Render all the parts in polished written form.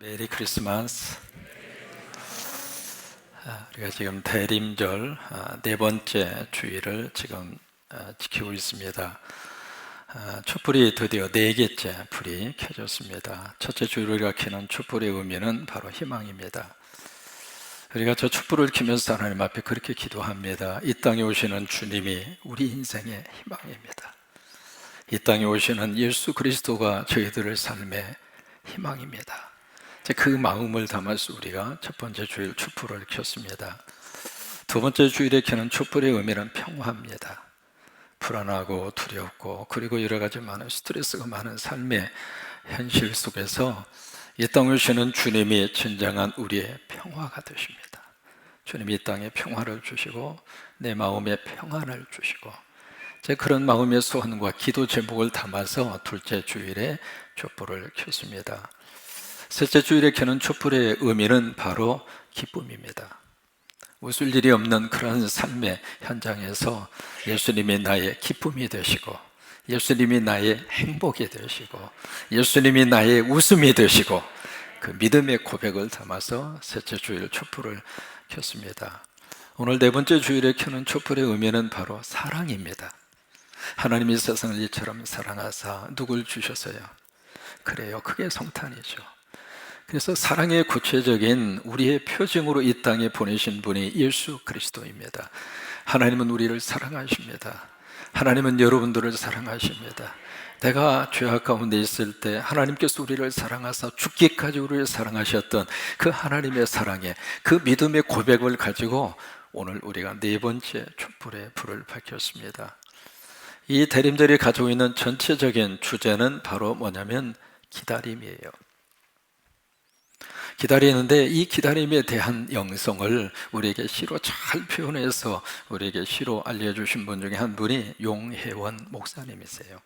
메리 크리스마스. 우리가 지금 대림절 네 번째 주일을 지금 지키고 있습니다. 촛불이 드디어 네 개째 불이 켜졌습니다. 첫째 주일 우리가 켜는 촛불의 의미는 바로 희망입니다. 우리가 저 촛불을 켜면서 하나님 앞에 그렇게 기도합니다. 이 땅에 오시는 주님이 우리 인생의 희망입니다. 이 땅에 오시는 예수 그리스도가 저희들의 삶의 희망입니다. 그 마음을 담아서 우리가 첫 번째 주일 촛불을 켰습니다. 두 번째 주일에 켜는 촛불의 의미는 평화입니다. 불안하고 두렵고 그리고 여러 가지 많은 스트레스가 많은 삶의 현실 속에서 이 땅에 오시는 주님이 진정한 우리의 평화가 되십니다. 주님이 이 땅에 평화를 주시고 내 마음에 평안을 주시고 그런 마음의 소원과 기도 제목을 담아서 둘째 주일에 촛불을 켰습니다. 셋째 주일에 켜는 촛불의 의미는 바로 기쁨입니다. 웃을 일이 없는 그런 삶의 현장에서 예수님이 나의 기쁨이 되시고 예수님이 나의 행복이 되시고 예수님이 나의 웃음이 되시고 그 믿음의 고백을 담아서 셋째 주일 촛불을 켰습니다. 오늘 네 번째 주일에 켜는 촛불의 의미는 바로 사랑입니다. 하나님이 세상을 이처럼 사랑하사 누굴 주셨어요? 그래요, 그게 성탄이죠. 그래서 사랑의 구체적인 우리의 표징으로 이 땅에 보내신 분이 예수 그리스도입니다. 하나님은 우리를 사랑하십니다. 하나님은 여러분들을 사랑하십니다. 내가 죄악 가운데 있을 때 하나님께서 우리를 사랑하사 죽기까지 우리를 사랑하셨던 그 하나님의 사랑에 그 믿음의 고백을 가지고 오늘 우리가 네 번째 촛불의 불을 밝혔습니다. 이 대림절이 가지고 있는 전체적인 주제는 바로 뭐냐면 기다림이에요. 기다리는데 이 기다림에 대한 영성을 우리에게 시로 잘 표현해서 우리에게 시로 알려주신 분 중에 한 분이 용혜원 목사님이세요.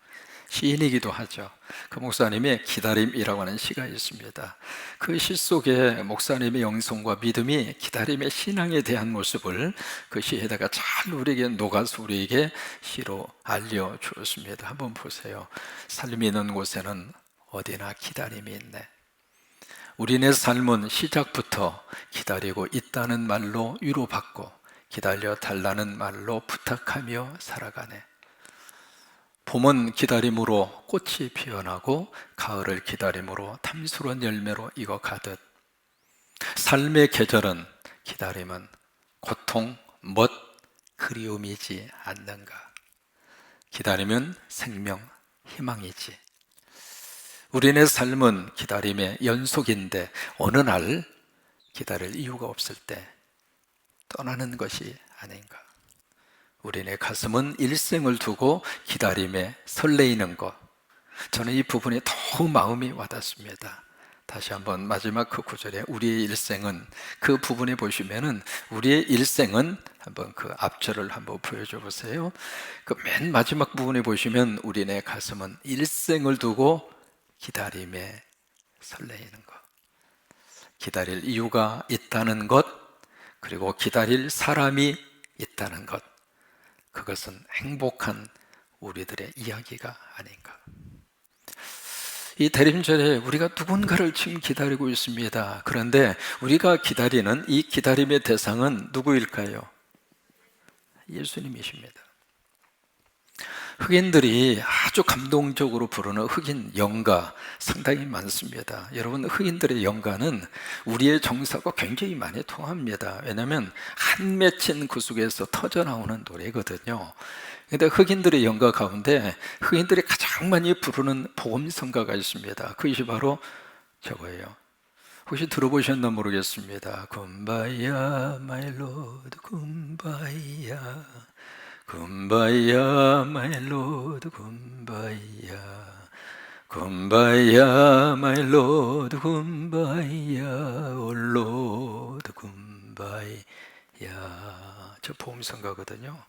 시인이기도 하죠. 그 목사님의 기다림이라고 하는 시가 있습니다. 그 시 속에 목사님의 영성과 믿음이 기다림의 신앙에 대한 모습을 그 시에다가 잘 우리에게 녹아서 우리에게 시로 알려주었습니다. 한번 보세요. 삶이 있는 곳에는 어디나 기다림이 있네. 우리네 삶은 시작부터 기다리고 있다는 말로 위로받고 기다려 달라는 말로 부탁하며 살아가네. 봄은 기다림으로 꽃이 피어나고 가을을 기다림으로 탐스러운 열매로 익어가듯 삶의 계절은 기다림은 고통, 멋, 그리움이지 않는가. 기다림은 생명, 희망이지. 우리네 삶은 기다림의 연속인데 어느 날 기다릴 이유가 없을 때 떠나는 것이 아닌가. 우리네 가슴은 일생을 두고 기다림에 설레이는 것, 저는 이 부분이 더욱 마음이 와닿습니다. 다시 한번 마지막 그 구절에 우리의 일생은, 그 부분에 보시면은 우리의 일생은 한번 그 앞절을 한번 보여줘 보세요. 그 맨 마지막 부분에 보시면 우리네 가슴은 일생을 두고 기다림에 설레이는 것, 기다릴 이유가 있다는 것, 그리고 기다릴 사람이 있다는 것, 그것은 행복한 우리들의 이야기가 아닌가. 이 대림절에 우리가 누군가를 지금 기다리고 있습니다. 그런데 우리가 기다리는 이 기다림의 대상은 누구일까요? 예수님이십니다. 흑인들이 아주 감동적으로 부르는 흑인 연가 상당히 많습니다. 여러분, 흑인들의 연가는 우리의 정서가 굉장히 많이 통합니다. 왜냐하면 한 맺힌 그 속에서 터져나오는 노래거든요. 그런데 흑인들의 연가 가운데 흑인들이 가장 많이 부르는 복음성가가 있습니다. 그것이 바로 저거예요. 혹시 들어보셨나 모르겠습니다. 굼바야 마이 로드 굼바야 굼바야 마이 로드 굼바야 굼바야 마이 로드 굼바야 올 로드 굼바야. 저 보험성가거든요.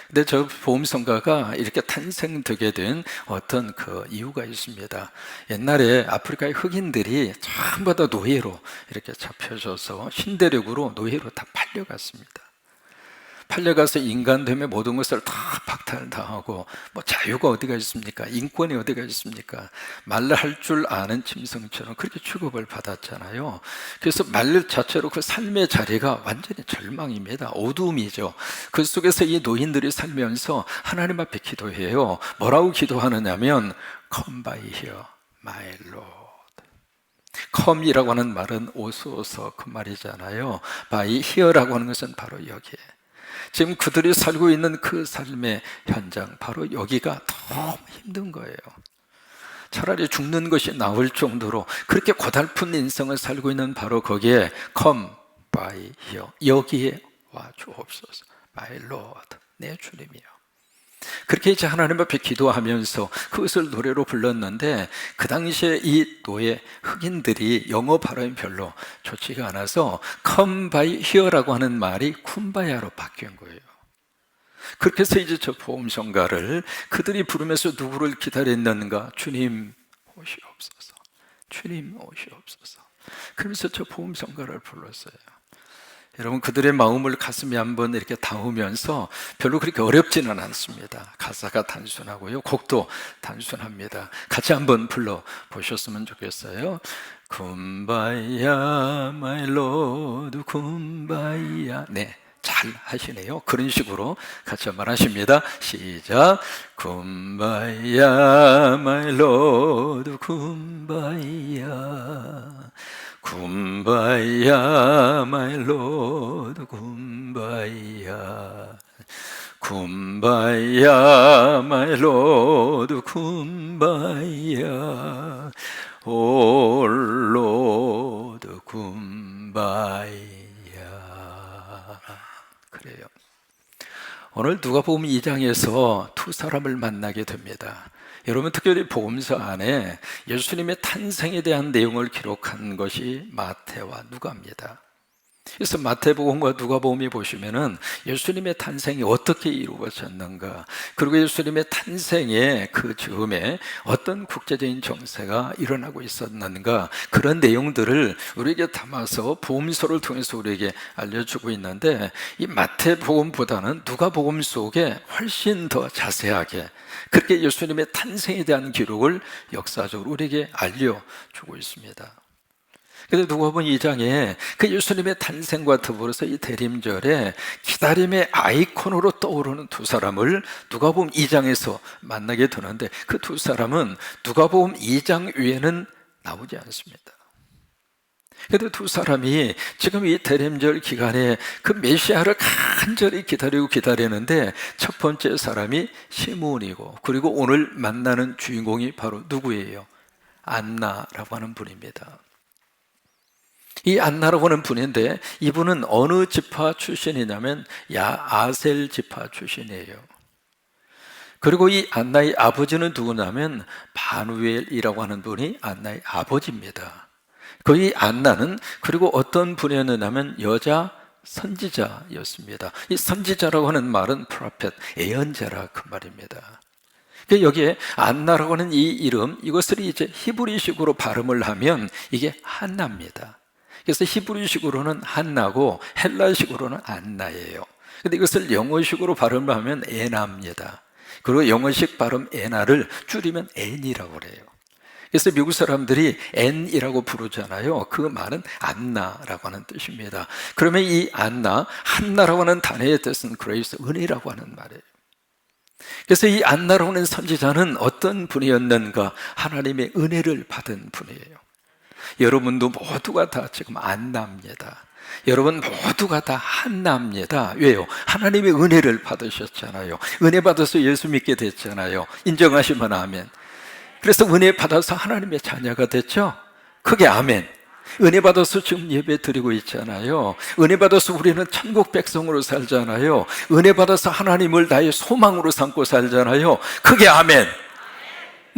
근데 저 보험성가가 이렇게 탄생되게 된 어떤 그 이유가 있습니다. 옛날에 아프리카의 흑인들이 전부 다 노예로 이렇게 잡혀져서 신대륙으로 노예로 다 팔려갔습니다. 팔려가서 인간 되면 모든 것을 다 박탈당하고 뭐 자유가 어디가 있습니까? 인권이 어디가 있습니까? 말을 할 줄 아는 짐승처럼 그렇게 취급을 받았잖아요. 그래서 말 자체로 그 삶의 자리가 완전히 절망입니다. 어두움이죠. 그 속에서 이 노인들이 살면서 하나님 앞에 기도해요. 뭐라고 기도하느냐면 Come by here, my Lord. come이라고 하는 말은 오소서 그 말이잖아요. by here라고 하는 것은 바로 여기에, 지금 그들이 살고 있는 그 삶의 현장, 바로 여기가 너무 힘든 거예요. 차라리 죽는 것이 나을 정도로 그렇게 고달픈 인생을 살고 있는 바로 거기에 come by here, 여기에 와 주옵소서. my Lord, 내 주님이요. 그렇게 이제 하나님 앞에 기도하면서 그것을 노래로 불렀는데, 그 당시에 이 노예 흑인들이 영어 발음이 별로 좋지가 않아서 come by here라고 하는 말이 쿰바야로 바뀐 거예요. 그렇게 해서 이제 저 보험성가를 그들이 부르면서 누구를 기다렸는가? 주님 오시옵소서, 주님 오시옵소서. 그러면서 저 보험성가를 불렀어요. 여러분, 그들의 마음을 가슴에 한번 이렇게 닿으면서 별로 그렇게 어렵지는 않습니다. 가사가 단순하고요, 곡도 단순합니다. 같이 한번 불러보셨으면 좋겠어요. 쿰바야 my lord, 쿰바야. 네, 잘 하시네요. 그런 식으로 같이 한번 하십니다. 시작. 쿰바야 my lord, 쿰바야. 쿰바야 my lord, 쿰바야. 쿰바야 my lord, 쿰바야. 오 lord, 쿰바야. 그래요. 오늘 누가복음 2장에서 두 사람을 만나게 됩니다. 여러분, 특별히 복음서 안에 예수님의 탄생에 대한 내용을 기록한 것이 마태와 누가입니다. 그래서 마태복음과 누가복음이 보시면은 예수님의 탄생이 어떻게 이루어졌는가, 그리고 예수님의 탄생의 그 즈음에 어떤 국제적인 정세가 일어나고 있었는가, 그런 내용들을 우리에게 담아서 복음서를 통해서 우리에게 알려주고 있는데, 이 마태복음보다는 누가복음 속에 훨씬 더 자세하게 그렇게 예수님의 탄생에 대한 기록을 역사적으로 우리에게 알려주고 있습니다. 그런데 누가복음 2장에 그 예수님의 탄생과 더불어서 이 대림절에 기다림의 아이콘으로 떠오르는 두 사람을 누가복음 2장에서 만나게 되는데, 그 두 사람은 누가복음 2장 외에는 나오지 않습니다. 그런데 두 사람이 지금 이 대림절 기간에 그 메시아를 간절히 기다리는데, 첫 번째 사람이 시므온이고, 그리고 오늘 만나는 주인공이 바로 누구예요? 안나라고 하는 분입니다. 이 안나라고 하는 분인데, 이분은 어느 지파 출신이냐면 아셀 지파 출신이에요. 그리고 이 안나의 아버지는 누구냐면 바누엘이라고 하는 분이 안나의 아버지입니다. 그 이 안나는 그리고 어떤 분이었냐면 여자 선지자였습니다. 이 선지자라고 하는 말은 프로펫, 예언자라 그 말입니다. 여기에 안나라고 하는 이 이름, 이것을 이제 히브리식으로 발음을 하면 이게 한나입니다. 그래서 히브리식으로는 한나고 헬라식으로는 안나예요. 근데 이것을 영어식으로 발음을 하면 에나입니다. 그리고 영어식 발음 에나를 줄이면 앤이라고 그래요. 그래서 미국 사람들이 앤이라고 부르잖아요. 그 말은 안나라고 하는 뜻입니다. 그러면 이 안나, 한나라고 하는 단어의 뜻은 그레이스, 은혜라고 하는 말이에요. 그래서 이 안나라고 하는 선지자는 어떤 분이었는가? 하나님의 은혜를 받은 분이에요. 여러분도 모두가 다 지금 안나입니다. 여러분 모두가 다 한나입니다. 왜요? 하나님의 은혜를 받으셨잖아요. 은혜 받아서 예수 믿게 됐잖아요. 인정하시면 아멘. 그래서 은혜 받아서 하나님의 자녀가 됐죠? 크게 아멘. 은혜 받아서 지금 예배 드리고 있잖아요. 은혜 받아서 우리는 천국 백성으로 살잖아요. 은혜 받아서 하나님을 나의 소망으로 삼고 살잖아요. 크게 아멘.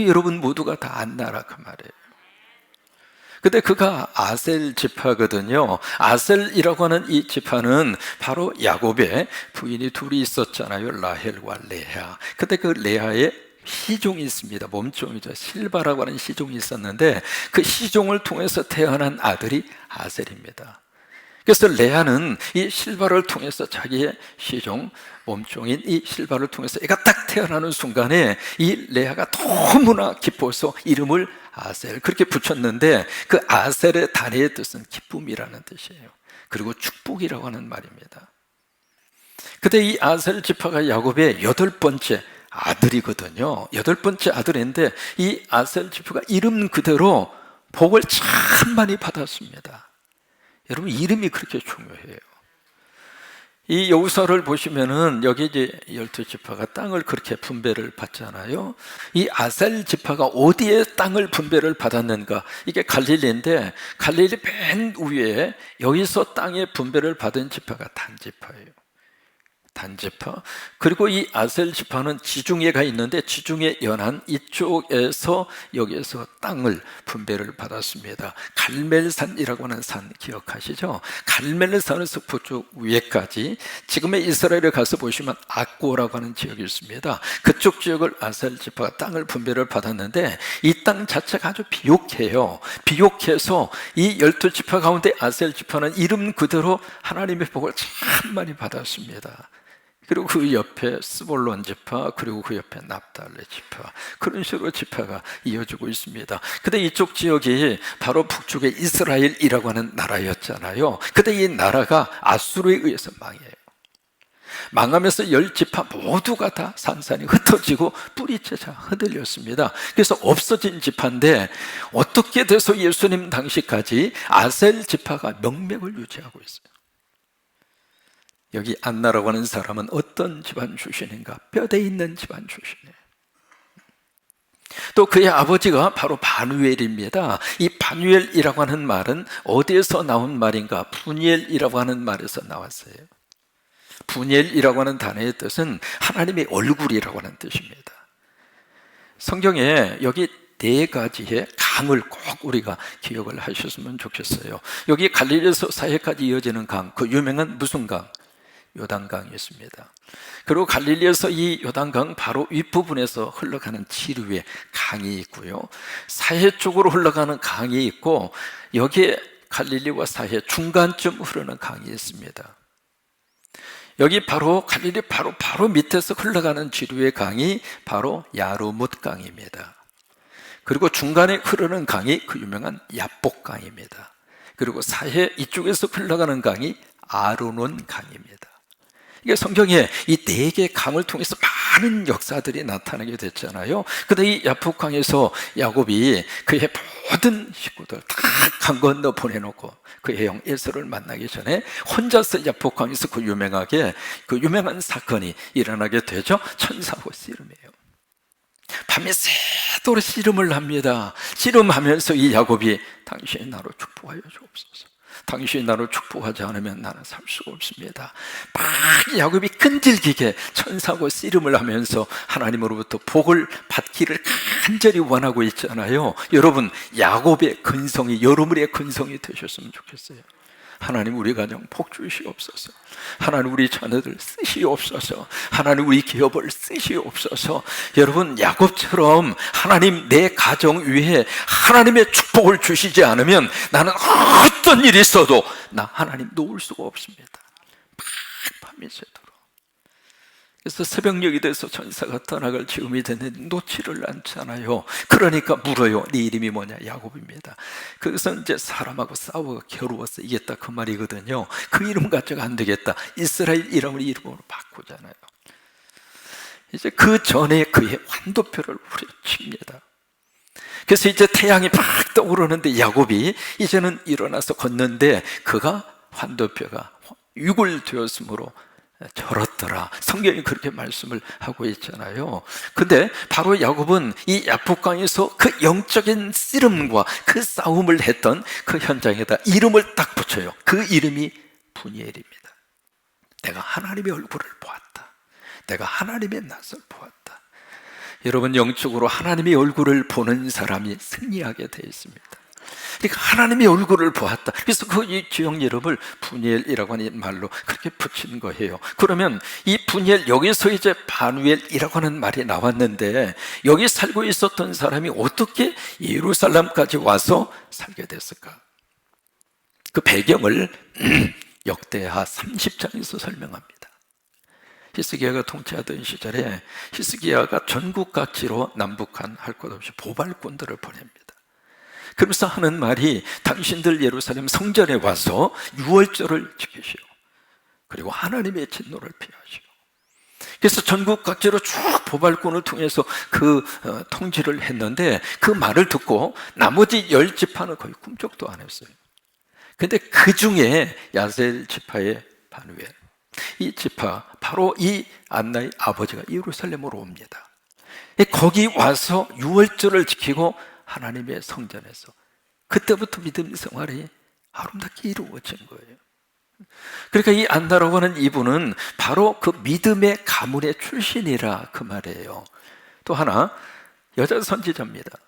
여러분 모두가 다 안나라 그 말이에요. 근데 그가 아셀 지파거든요. 아셀이라고 하는 이 지파는 바로 야곱의 부인이 둘이 있었잖아요. 라헬과 레아. 근데 그 레아의 시종이 있습니다. 몸종이죠. 실바라고 하는 시종이 있었는데, 그 시종을 통해서 태어난 아들이 아셀입니다. 그래서 레아는 이 실바를 통해서 자기의 시종, 몸종인 이 실바를 통해서 애가 딱 태어나는 순간에 이 레아가 너무나 기뻐서 이름을 아셀 그렇게 붙였는데, 그 아셀의 단어의 뜻은 기쁨이라는 뜻이에요. 그리고 축복이라고 하는 말입니다. 그때 이 아셀 지파가 야곱의 8번째 아들이거든요. 8번째 아들인데 이 아셀 지파가 이름 그대로 복을 참 많이 받았습니다. 여러분, 이름이 그렇게 중요해요. 이 여호수아를 보시면은 여기 이제 12지파가 땅을 그렇게 분배를 받잖아요. 이 아셀 지파가 어디에 땅을 분배를 받았는가? 이게 갈릴리인데, 갈릴리 맨 위에 여기서 땅의 분배를 받은 지파가 단지파예요. 단지파. 그리고 이 아셀 지파는 지중해가 있는데 지중해 연안 이쪽에서 여기에서 땅을 분배를 받았습니다. 갈멜산이라고 하는 산 기억하시죠? 갈멜산에서 북쪽 위에까지 지금의 이스라엘에 가서 보시면 악고라고 하는 지역이 있습니다. 그쪽 지역을 아셀 지파가 땅을 분배를 받았는데 이 땅 자체가 아주 비옥해요. 비옥해서 이 12지파 가운데 아셀 지파는 이름 그대로 하나님의 복을 참 많이 받았습니다. 그리고 그 옆에 스볼론 지파, 그리고 그 옆에 납달레 지파, 그런 식으로 지파가 이어지고 있습니다. 근데 이쪽 지역이 바로 북쪽의 이스라엘이라고 하는 나라였잖아요. 근데 이 나라가 아수르에 의해서 망해요. 망하면서 10지파 모두가 다 산산이 흩어지고 뿌리채자 흔들렸습니다. 그래서 없어진 지파인데 어떻게 돼서 예수님 당시까지 아셀 지파가 명맥을 유지하고 있어요. 여기 안나라고 하는 사람은 어떤 집안 출신인가? 뼈대 있는 집안 출신이에요. 또 그의 아버지가 바로 바누엘입니다. 이 바누엘이라고 하는 말은 어디에서 나온 말인가? 분이엘이라고 하는 말에서 나왔어요. 분이엘이라고 하는 단어의 뜻은 하나님의 얼굴이라고 하는 뜻입니다. 성경에 여기 4가지의 강을 꼭 우리가 기억을 하셨으면 좋겠어요. 여기 갈릴리에서 사해까지 이어지는 강, 그 유명한 무슨 강? 요단강이 있습니다. 그리고 갈릴리에서 이 요단강 바로 윗부분에서 흘러가는 지류의 강이 있고요, 사해 쪽으로 흘러가는 강이 있고, 여기에 갈릴리와 사해 중간쯤 흐르는 강이 있습니다. 여기 바로 갈릴리 바로 밑에서 흘러가는 지류의 강이 바로 야르뭇 강입니다. 그리고 중간에 흐르는 강이 그 유명한 야복강입니다. 그리고 사해 이쪽에서 흘러가는 강이 아르논 강입니다. 이게 성경에 이 4개의 강을 통해서 많은 역사들이 나타나게 됐잖아요. 근데 이 야복강에서 야곱이 그의 모든 식구들 다 강 건너 보내놓고 그의 형 에서를 만나기 전에 혼자서 야복강에서 그 유명한 사건이 일어나게 되죠. 천사와 씨름이에요. 밤에 새도록 씨름을 합니다. 씨름하면서 이 야곱이 당신이 나로 축복하여 주옵소서, 당신이 나를 축복하지 않으면 나는 살 수가 없습니다. 막 야곱이 끈질기게 천사하고 씨름을 하면서 하나님으로부터 복을 받기를 간절히 원하고 있잖아요. 여러분, 야곱의 근성이 여러분의 근성이 되셨으면 좋겠어요. 하나님, 우리 가정 복 주시옵소서. 하나님, 우리 자녀들 쓰시옵소서. 하나님, 우리 기업을 쓰시옵소서. 여러분, 야곱처럼 하나님 내 가정 위에 하나님의 축복을 주시지 않으면 나는 어떤 일이 있어도 나 하나님 놓을 수가 없습니다. 밤이 새도록. 그래서 새벽녘이 돼서 천사가 떠나갈 즈음이 됐는데 놓지를 않잖아요. 그러니까 물어요. 네 이름이 뭐냐? 야곱입니다. 그래서 이제 사람하고 싸우고 겨루어서 이겼다 그 말이거든요. 그 이름 가지고 안 되겠다, 이스라엘 이름을 이름으로 바꾸잖아요. 이제 그 전에 그의 환도표를 후려칩니다. 그래서 이제 태양이 팍 떠오르는데 야곱이 이제는 일어나서 걷는데 그가 환도표가 6을 되었으므로 절었더라. 성경이 그렇게 말씀을 하고 있잖아요. 근데 바로 야곱은 이 야복강에서 그 영적인 씨름과 그 싸움을 했던 그 현장에다 이름을 딱 붙여요. 그 이름이 분이엘입니다. 내가 하나님의 얼굴을 보았다. 내가 하나님의 낯을 보았다. 여러분, 영적으로 하나님의 얼굴을 보는 사람이 승리하게 되어 있습니다. 그러니까 하나님의 얼굴을 보았다. 그래서 그 이 지역 이름을 분이엘이라고 하는 말로 그렇게 붙인 거예요. 그러면 이 분이엘, 여기서 이제 바누엘이라고 하는 말이 나왔는데 여기 살고 있었던 사람이 어떻게 예루살렘까지 와서 살게 됐을까? 그 배경을 역대하 30장에서 설명합니다. 히스기야가 통치하던 시절에 히스기야가 전국 각지로 남북한 할 것 없이 보발꾼들을 보냅니다. 그러면서 하는 말이 당신들 예루살렘 성전에 와서 유월절을 지키시오. 그리고 하나님의 진노를 피하시오. 그래서 전국 각지로 쭉 보발꾼을 통해서 그 통지를 했는데 그 말을 듣고 나머지 10지파는 거의 꿈쩍도 안 했어요. 근데 그 중에 야셀 지파의 바누엘, 이 지파, 바로 이 안나의 아버지가 예루살렘으로 옵니다. 거기 와서 유월절을 지키고 하나님의 성전에서 그때부터 믿음 생활이 아름답게 이루어진 거예요. 그러니까 이 안나라고 하는 이분은 바로 그 믿음의 가문의 출신이라 그 말이에요. 또 하나, 여자 선지자입니다.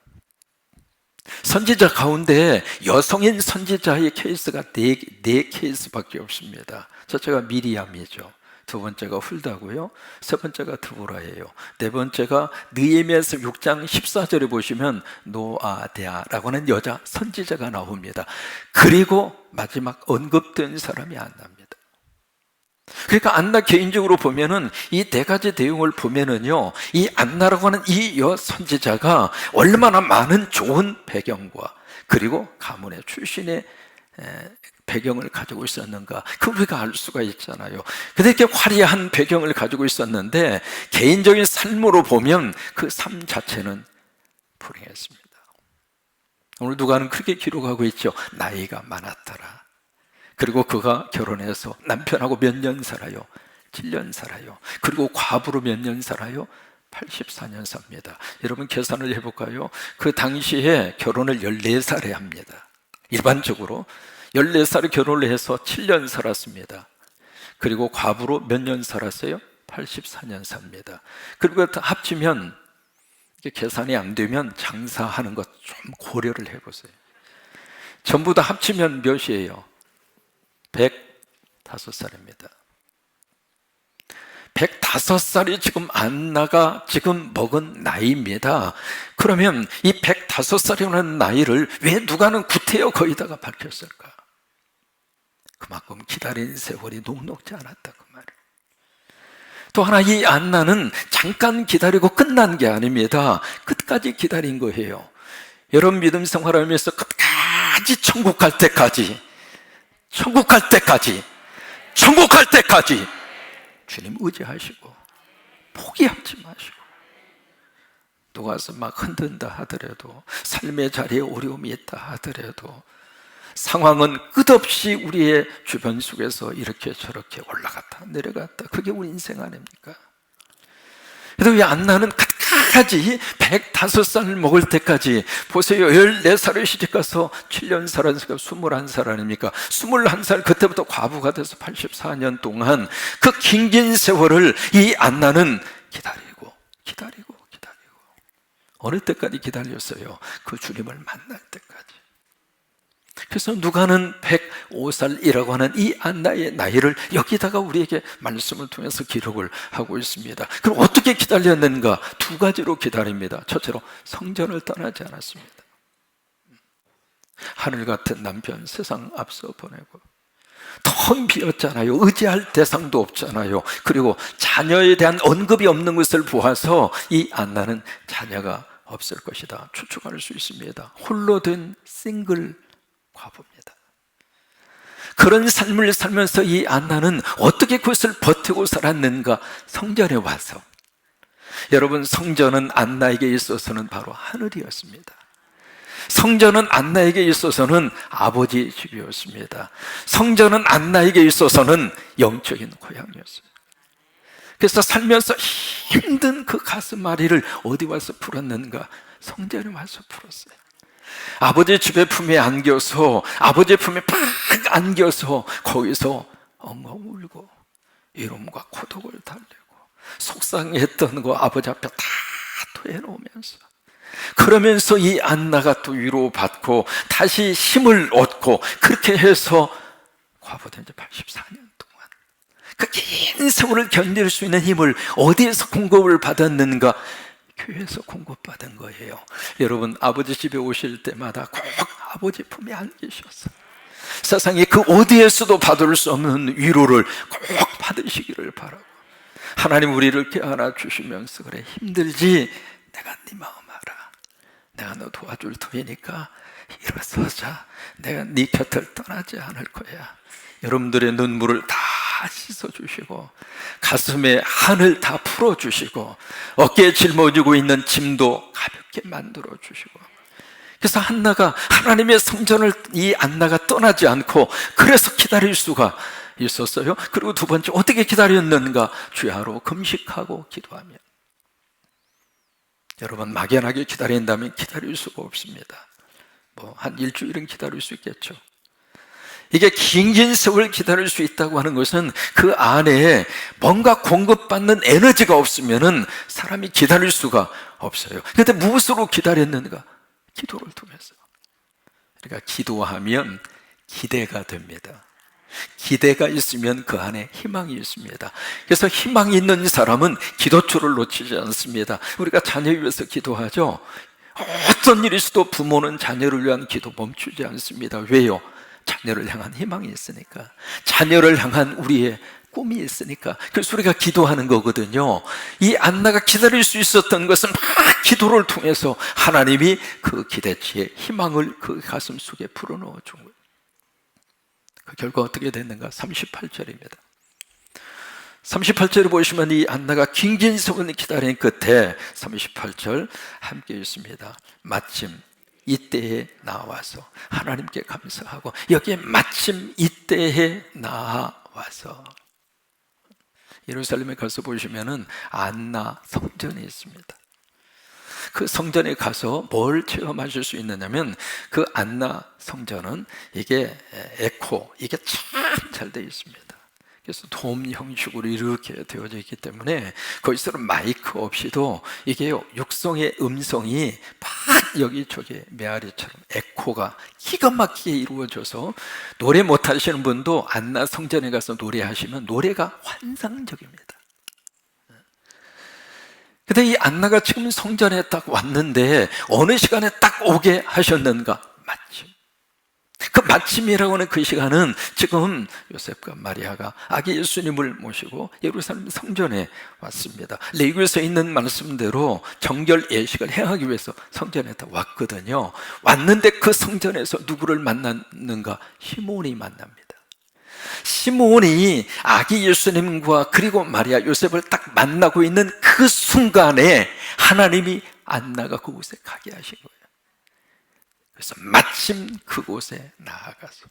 선지자 가운데 여성인 선지자의 케이스가 네 케이스밖에 없습니다. 첫째가 미리암이죠. 두 번째가 훌다고요. 세 번째가 드보라예요. 네 번째가 느헤미야서 6장 14절에 보시면 노아데아라고 하는 여자 선지자가 나옵니다. 그리고 마지막 언급된 사람이 안나입니다. 그러니까 안나 개인적으로 보면은 이 네 가지 내용을 보면은요, 이 안나라고 하는 이 선지자가 얼마나 많은 좋은 배경과 그리고 가문의 출신의 배경을 가지고 있었는가, 그 우리가 알 수가 있잖아요. 근데 이렇게 화려한 배경을 가지고 있었는데 개인적인 삶으로 보면 그 삶 자체는 불행했습니다. 오늘 누가는 그렇게 기록하고 있죠. 나이가 많았더라. 그리고 그가 결혼해서 남편하고 몇 년 살아요? 7년 살아요. 그리고 과부로 몇 년 살아요? 84년 삽니다. 여러분 계산을 해볼까요? 그 당시에 결혼을 14살에 합니다. 일반적으로 14살에 결혼을 해서 7년 살았습니다. 그리고 과부로 몇 년 살았어요? 84년 삽니다. 그리고 합치면 이게 계산이 안 되면 장사하는 것 좀 고려를 해보세요. 전부 다 합치면 몇이에요? 105살입니다. 105살이 지금 안나가 지금 먹은 나이입니다. 그러면 이 105살이라는 나이를 왜 누가는 구태여 거기다가 밝혔을까? 그만큼 기다린 세월이 녹록지 않았다 그 말이에요. 또 하나, 이 안나는 잠깐 기다리고 끝난 게 아닙니다. 끝까지 기다린 거예요. 여러분 믿음 생활하면서 끝까지 천국 갈 때까지, 천국 갈 때까지, 천국 갈 때까지 주님 의지하시고 포기하지 마시고, 누가서 막 흔든다 하더라도, 삶의 자리에 어려움이 있다 하더라도, 상황은 끝없이 우리의 주변 속에서 이렇게 저렇게 올라갔다 내려갔다, 그게 우리 인생 아닙니까? 그래도 왜 안나는 끝까지 105살 먹을 때까지, 보세요, 14살에 시집가서 7년 살았으니까 21살 아닙니까? 21살, 그때부터 과부가 돼서 84년 동안 그 긴 세월을 이 안나는 기다리고 어느 때까지 기다렸어요? 그 주님을 만날 때까지. 그래서 누가는 105살이라고 하는 이 안나의 나이를 여기다가 우리에게 말씀을 통해서 기록을 하고 있습니다. 그럼 어떻게 기다렸는가? 두 가지로 기다립니다. 첫째로 성전을 떠나지 않았습니다. 하늘 같은 남편 세상 앞서 보내고, 텅 비었잖아요. 의지할 대상도 없잖아요. 그리고 자녀에 대한 언급이 없는 것을 보아서 이 안나는 자녀가 없을 것이다 추측할 수 있습니다. 홀로 된 싱글 과부입니다. 그런 삶을 살면서 이 안나는 어떻게 그것을 버티고 살았는가? 성전에 와서, 여러분, 성전은 안나에게 있어서는 바로 하늘이었습니다. 성전은 안나에게 있어서는 아버지 집이었습니다. 성전은 안나에게 있어서는 영적인 고향이었어요. 그래서 살면서 힘든 그 가슴앓이를 어디 와서 풀었는가? 성전에 와서 풀었어요. 아버지 집의 품에 안겨서, 아버지 품에 팍 안겨서 거기서 엉엉 울고 이름과 고독을 달래고 속상했던 거 아버지 앞에 다 토해놓으면서, 그러면서 이 안나가 또 위로받고 다시 힘을 얻고, 그렇게 해서 과부된 지 84년 동안 그 긴 세월을 견딜 수 있는 힘을 어디에서 공급을 받았는가? 교회에서 공급받은 거예요. 여러분, 아버지 집에 오실 때마다 꼭 아버지 품에 안기셔서 세상에 그 어디에서도 받을 수 없는 위로를 꼭 받으시기를 바라고, 하나님 우리를 깨어나 주시면서 그래 힘들지? 내가 네 마음 알아. 내가 너 도와줄 터이니까 일어서자. 내가 네 곁을 떠나지 않을 거야. 여러분들의 눈물을 다 씻어주시고 가슴에 한을 다 풀어주시고 어깨에 짊어지고 있는 짐도 가볍게 만들어주시고, 그래서 한나가 하나님의 성전을 이 안나가 떠나지 않고 그래서 기다릴 수가 있었어요. 그리고 두 번째 어떻게 기다렸는가? 주야로 금식하고 기도하며. 여러분 막연하게 기다린다면 기다릴 수가 없습니다. 뭐 한 일주일은 기다릴 수 있겠죠. 이게 긴 세월 기다릴 수 있다고 하는 것은 그 안에 뭔가 공급받는 에너지가 없으면은 사람이 기다릴 수가 없어요. 그런데 무엇으로 기다렸는가? 기도를 통해서. 그러니까 기도하면 기대가 됩니다. 기대가 있으면 그 안에 희망이 있습니다. 그래서 희망이 있는 사람은 기도초를 놓치지 않습니다. 우리가 자녀 위해서 기도하죠. 어떤 일이 있어도 부모는 자녀를 위한 기도 멈추지 않습니다. 왜요? 자녀를 향한 희망이 있으니까, 자녀를 향한 우리의 꿈이 있으니까. 그래서 우리가 기도하는 거거든요. 이 안나가 기다릴 수 있었던 것은 막 기도를 통해서 하나님이 그 기대치에 희망을 그 가슴 속에 불어넣어 준 거예요. 그 결과 어떻게 됐는가? 38절입니다 38절을 보시면 이 안나가 긴 세월을 기다린 끝에 38절 함께 있습니다. 마침 이때에 나와서 하나님께 감사하고, 여기에 마침 이때에 나와서, 예루살렘에 가서 보시면은 안나 성전이 있습니다. 그 성전에 가서 뭘 체험하실 수 있느냐면, 그 안나 성전은 이게 에코, 이게 참 잘 되어 있습니다. 그래서 돔 형식으로 이렇게 되어져 있기 때문에 거기서는 마이크 없이도 이게 육성의 음성이 막 여기저기 메아리처럼 에코가 기가 막히게 이루어져서, 노래 못하시는 분도 안나 성전에 가서 노래하시면 노래가 환상적입니다. 근데 이 안나가 지금 성전에 딱 왔는데 어느 시간에 딱 오게 하셨는가? 마침. 그 마침이라고 하는 그 시간은 지금 요셉과 마리아가 아기 예수님을 모시고 예루살렘 성전에 왔습니다. 레위기서에 있는 말씀대로 정결 예식을 행하기 위해서 성전에 다 왔거든요. 왔는데 그 성전에서 누구를 만났는가? 시몬이 만납니다. 시몬이 아기 예수님과 그리고 마리아, 요셉을 딱 만나고 있는 그 순간에 하나님이 안나가 그곳에 가게 하신 거예요. 그래서 마침 그곳에 나아가서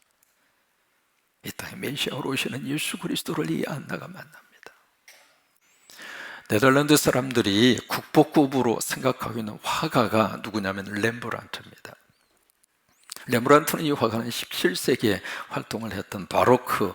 이 땅에 메시아로 오시는 예수 그리스도를 이 안나가 만납니다. 네덜란드 사람들이 국보급으로 생각하고 있는 화가가 누구냐면 렘브란트입니다. 렘브란트는 이 화가는 17세기에 활동을 했던 바로크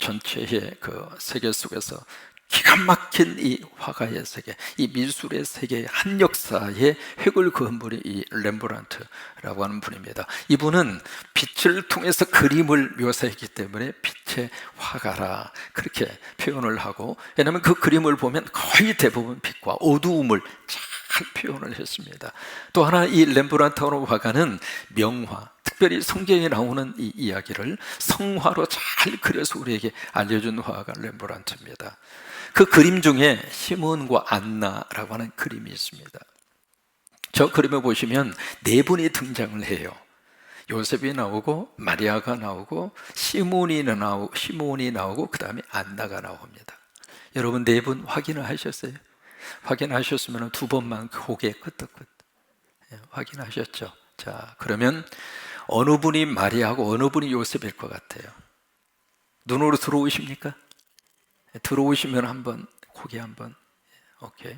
전체의 그 세계 속에서 기가 막힌 이 화가의 세계, 이 미술의 세계의 한 역사에 획을 그은 분이 이 렘브란트라고 하는 분입니다. 이분은 빛을 통해서 그림을 묘사했기 때문에 빛의 화가라 그렇게 표현을 하고, 왜냐하면 그 그림을 보면 거의 대부분 빛과 어두움을 잘 표현을 했습니다. 또 하나 이 렘브란트 화가는 명화, 특별히 성경에 나오는 이 이야기를 성화로 잘 그려서 우리에게 알려준 화가가 렘브란트입니다. 그 그림 중에 시몬과 안나라고 하는 그림이 있습니다. 저 그림을 보시면 네 분이 등장을 해요. 요셉이 나오고 마리아가 나오고 시몬이 나오고 그 다음에 안나가 나옵니다. 여러분 네 분 확인을 하셨어요? 확인하셨으면 두 번만 고개 끄덕끄덕 확인하셨죠? 자, 그러면 어느 분이 마리아하고 어느 분이 요셉일 것 같아요? 눈으로 들어오십니까? 들어오시면 한번 고개 한번. 오케이.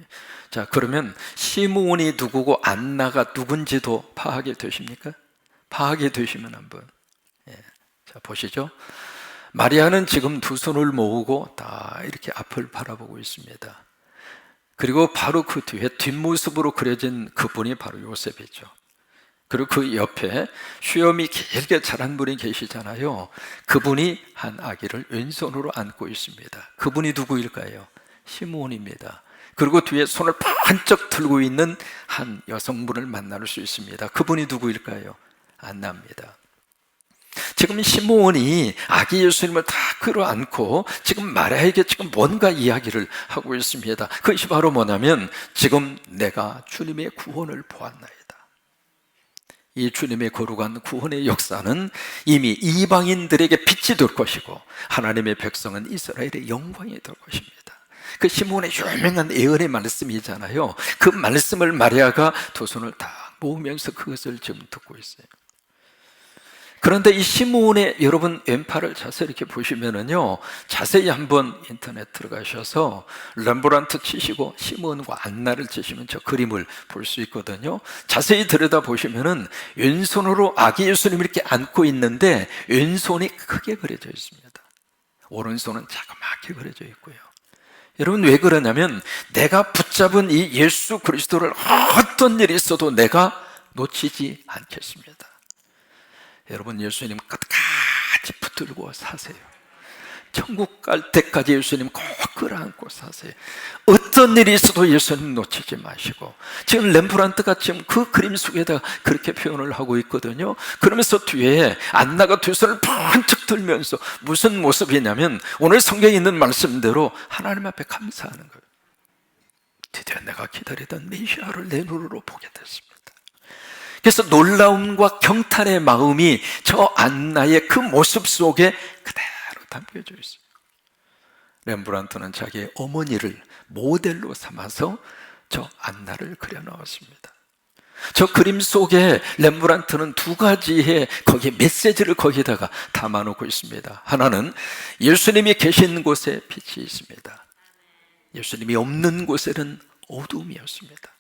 자, 그러면 시몬이 누구고 안나가 누군지도 파악이 되십니까? 파악이 되시면 한번. 자, 보시죠. 마리아는 지금 두 손을 모으고 다 이렇게 앞을 바라보고 있습니다. 그리고 바로 그 뒤에 뒷모습으로 그려진 그분이 바로 요셉이죠. 그리고 그 옆에 수염이 길게 자란 분이 계시잖아요. 그분이 한 아기를 왼손으로 안고 있습니다. 그분이 누구일까요? 시몬입니다. 그리고 뒤에 손을 반짝 들고 있는 한 여성분을 만날 수 있습니다. 그분이 누구일까요? 안나입니다. 지금 시므온이 아기 예수님을 다 끌어안고 지금 마리아에게 지금 뭔가 이야기를 하고 있습니다. 그것이 바로 뭐냐면, 지금 내가 주님의 구원을 보았나이다. 이 주님의 거룩한 구원의 역사는 이미 이방인들에게 빛이 될 것이고, 하나님의 백성은 이스라엘의 영광이 될 것입니다. 그 시므온의 유명한 예언의 말씀이잖아요. 그 말씀을 마리아가 두 손을 다 모으면서 그것을 지금 듣고 있어요. 그런데 이 시므온의, 여러분 왼팔을 자세히 이렇게 보시면은요, 자세히 한번 인터넷 들어가셔서 렘브란트 치시고 시므온과 안나를 치시면 저 그림을 볼 수 있거든요. 자세히 들여다 보시면은 왼손으로 아기 예수님을 이렇게 안고 있는데 왼손이 크게 그려져 있습니다. 오른손은 자그맣게 그려져 있고요. 여러분 왜 그러냐면, 내가 붙잡은 이 예수 그리스도를 어떤 일이 있어도 내가 놓치지 않겠습니다. 여러분 예수님 끝까지 붙들고 사세요. 천국 갈 때까지 예수님 꼭 끌어안고 사세요. 어떤 일이 있어도 예수님 놓치지 마시고, 지금 렘브란트가 지금 그 그림 속에다 그렇게 표현을 하고 있거든요. 그러면서 뒤에 안나가 두 손을 번쩍 들면서 무슨 모습이냐면, 오늘 성경에 있는 말씀대로 하나님 앞에 감사하는 거예요. 드디어 내가 기다리던 메시아를 내 눈으로 보게 됐습니다. 그래서 놀라움과 경탄의 마음이 저 안나의 그 모습 속에 그대로 담겨져 있어요. 렘브란트는 자기의 어머니를 모델로 삼아서 저 안나를 그려 넣었습니다. 저 그림 속에 렘브란트는 두 가지의 거기에 메시지를 거기다가 담아놓고 있습니다. 하나는 예수님이 계신 곳에 빛이 있습니다. 예수님이 없는 곳에는 어둠이었습니다.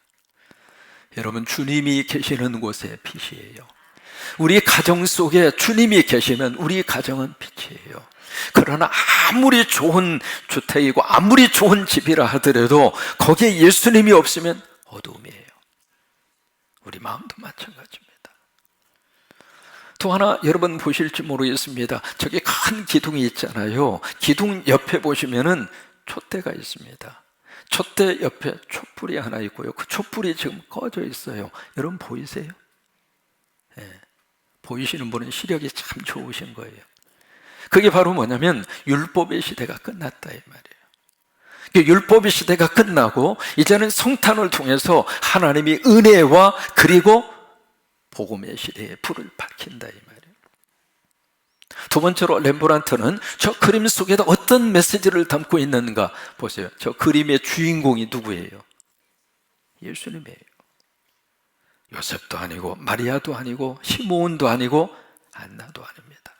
여러분, 주님이 계시는 곳에 빛이에요. 우리 가정 속에 주님이 계시면 우리 가정은 빛이에요. 그러나 아무리 좋은 주택이고 아무리 좋은 집이라 하더라도 거기에 예수님이 없으면 어두움이에요. 우리 마음도 마찬가지입니다. 또 하나 여러분 보실지 모르겠습니다. 저기 큰 기둥이 있잖아요. 기둥 옆에 보시면은 촛대가 있습니다. 촛대 옆에 촛불이 하나 있고요. 그 촛불이 지금 꺼져 있어요. 여러분 보이세요? 네. 보이시는 분은 시력이 참 좋으신 거예요. 그게 바로 뭐냐면 율법의 시대가 끝났다 이 말이에요. 율법의 시대가 끝나고 이제는 성탄을 통해서 하나님이 은혜와 그리고 복음의 시대에 불을 밝힌다 이 말이에요. 두 번째로 렘브란트는 저 그림 속에다 어떤 메시지를 담고 있는가 보세요. 저 그림의 주인공이 누구예요? 예수님이에요. 요셉도 아니고 마리아도 아니고 시므온도 아니고 안나도 아닙니다.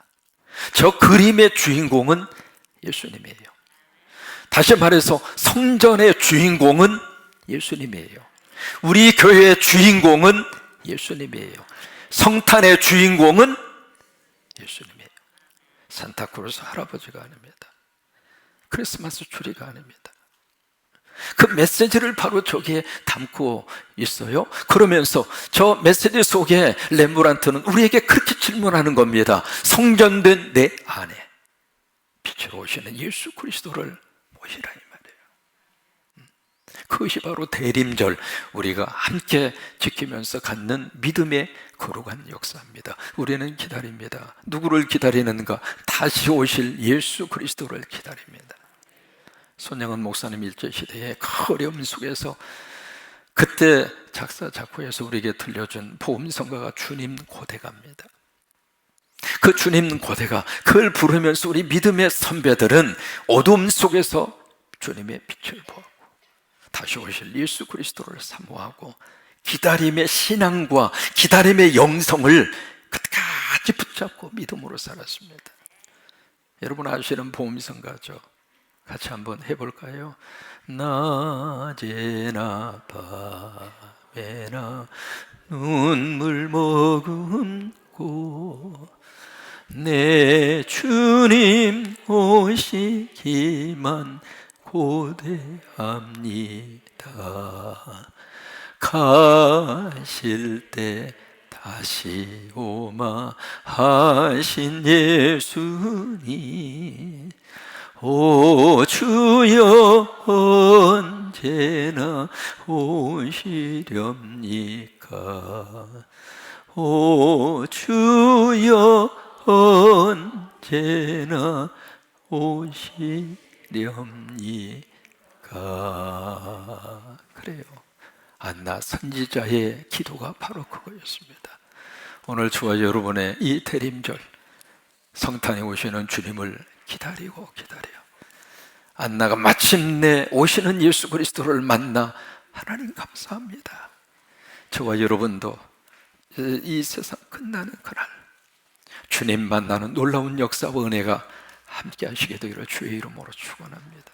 저 그림의 주인공은 예수님이에요. 다시 말해서 성전의 주인공은 예수님이에요. 우리 교회의 주인공은 예수님이에요. 성탄의 주인공은 예수님이에요. 산타크로스 할아버지가 아닙니다. 크리스마스 추리가 아닙니다. 그 메시지를 바로 저기에 담고 있어요. 그러면서 저 메시지 속에 렘브란트는 우리에게 그렇게 질문하는 겁니다. 성전된 내 안에 빛으로 오시는 예수 그리스도를 모시라 이 말이에요. 그것이 바로 대림절, 우리가 함께 지키면서 갖는 믿음의 거룩한 역사입니다. 우리는 기다립니다. 누구를 기다리는가? 다시 오실 예수 그리스도를 기다립니다. 손영은 목사님 일제시대에 그 어려움 속에서 그때 작사 작곡해서 우리에게 들려준 복음성가가 주님 고대가입니다. 그 주님 고대가, 그걸 부르면서 우리 믿음의 선배들은 어둠 속에서 주님의 빛을 보고 다시 오실 예수 그리스도를 사모하고 기다림의 신앙과 기다림의 영성을 끝까지 붙잡고 믿음으로 살았습니다. 여러분 아시는 복음성가죠? 같이 한번 해볼까요? 낮에나 밤에나 눈물 머금고 내 주님 오시기만 고대합니다. 가실 때 다시 오마 하신 예수님, 오 주여 언제나 오시렵니까? 오 주여 언제나 오시렵니까? 그래요. 안나 선지자의 기도가 바로 그거였습니다. 오늘 저와 여러분의 이 대림절, 성탄에 오시는 주님을 기다리고 기다려요. 안나가 마침내 오시는 예수 그리스도를 만나 하나님 감사합니다. 저와 여러분도 이 세상 끝나는 그날 주님 만나는 놀라운 역사와 은혜가 함께 하시게 되기를 주의 이름으로 축원합니다.